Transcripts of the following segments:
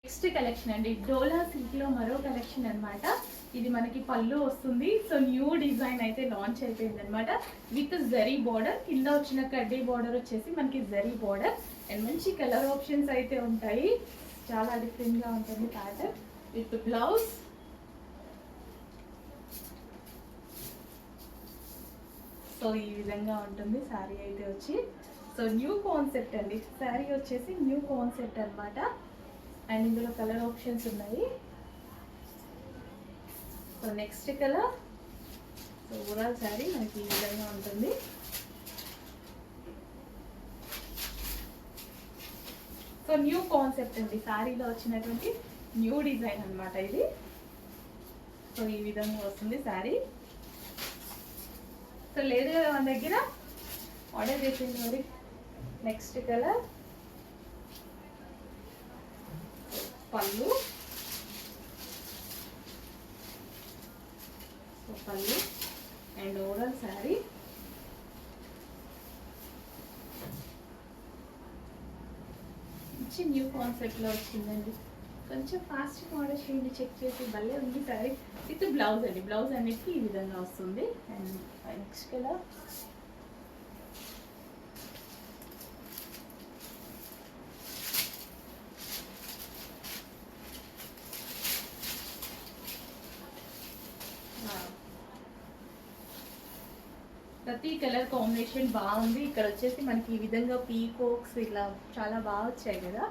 Next collection అండి, డోలా silk లో మరో కలెక్షన్ అన్నమాట. ఇది మనకి పళ్ళు వస్తుంది. సో న్యూ డిజైన్ అయితే లాంచ్ అయిపోయింది అనమాట. విత్ జరీ బార్డర్, కింద వచ్చిన కడ్డీ బార్డర్ వచ్చేసి మనకి జరీ బార్డర్ అండ్ మంచి కలర్ ఆప్షన్స్ అయితే ఉంటాయి. చాలా డిఫరెంట్ గా ఉంటుంది ప్యాటర్న్. విత్ బ్లౌజ్, సో ఈ విధంగా ఉంటుంది శారీ అయితే వచ్చి. సో న్యూ కాన్సెప్ట్ అండి, శారీ వచ్చేసి న్యూ కాన్సెప్ట్ అన్నమాట. అండ్ ఇందులో కలర్ ఆప్షన్స్ ఉన్నాయి. So next colour, so overall sari మనకి ఈ విధంగా ఉంటుంది. సో న్యూ కాన్సెప్ట్ అండి, శారీలో వచ్చినటువంటి న్యూ డిజైన్ అన్నమాట ఇది. సో ఈ విధంగా వస్తుంది శారీ. సో లేదు కదా మన దగ్గర, ఆర్డర్ చేసింది మరి. నెక్స్ట్ కలర్, పళ్ళు, సో పళ్ళు అండ్ ఓవరాల్ శారీ. మంచి న్యూ కాన్సెప్ట్లో వచ్చిందండి. కొంచెం ఫాస్ట్గా ఆర్డర్ చేయండి, చెక్ చేసి. భలే ఉంది శారీ. విత్ బ్లౌజ్ అండి, బ్లౌజ్ అన్నిటికీ ఈ విధంగా వస్తుంది. అండ్ నెక్స్ట్ కలర్, ప్రతి కలర్ కాంబినేషన్ బాగుంది. ఇక్కడ వచ్చేసి మనకి ఈ విధంగా పీకోక్స్ ఇలా చాలా బాగా వచ్చాయి కదా,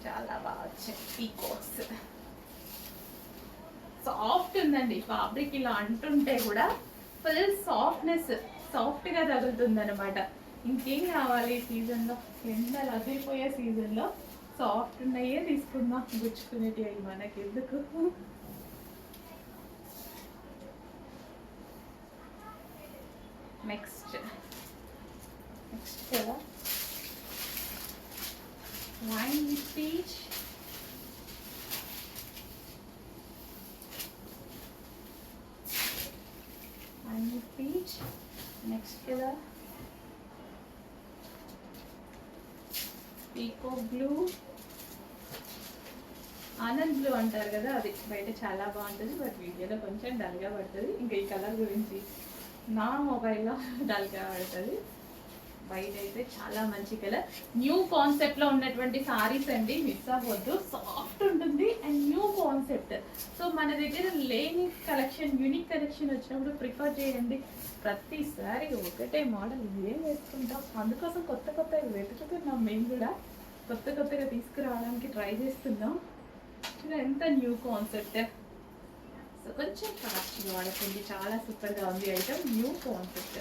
చాలా బాగా వచ్చాయి పీకోక్స్. సాఫ్ట్ ఉందండి ఫ్యాబ్రిక్, ఇలా అంటుంటే కూడా ఫుల్ సాఫ్ట్నెస్, సాఫ్ట్గా తగులుతుంది అనమాట. ఇంకేం కావాలి ఈ సీజన్లో, ఎండలు అదిరిపోయే సీజన్లో సాఫ్ట్ ఉన్నాయే తీసుకుందాం, గుచ్చుకునేటివి అవి మనకి ఎందుకు. Next colour, wine with peach, wine with peach. Next colour, peacock blue, Anand blue అంటారు కదా, అది బయట చాలా బాగుంటుంది, బట్ వీడియోలో కొంచెం డల్గా పడుతుంది. ఇంకా ఈ కలర్ గురించి నా మొబైల్లో డల్గా పడుతుంది. వైట్ అయితే చాలా మంచి కలర్. న్యూ కాన్సెప్ట్లో ఉన్నటువంటి సారీస్ అండి, మిస్ అవ్వద్దు. సాఫ్ట్ ఉంటుంది అండ్ న్యూ కాన్సెప్ట్. సో మన దగ్గర లేని కలెక్షన్, యూనిక్ కలెక్షన్ వచ్చినప్పుడు ప్రిఫర్ చేయండి. ప్రతిసారి ఒకటే మోడల్ ఏం వేసుకుంటాం, అందుకోసం కొత్త కొత్తగా వెతుకుతున్నాం. మేము కూడా కొత్త కొత్తగా తీసుకురావడానికి ట్రై చేస్తున్నాం. ఎంత న్యూ కాన్సెప్ట్. సో కొంచెం ఫాస్ట్గా వాడుతుంది, చాలా సూపర్గా ఉంది ఐటమ్, న్యూ కాన్సెప్ట్.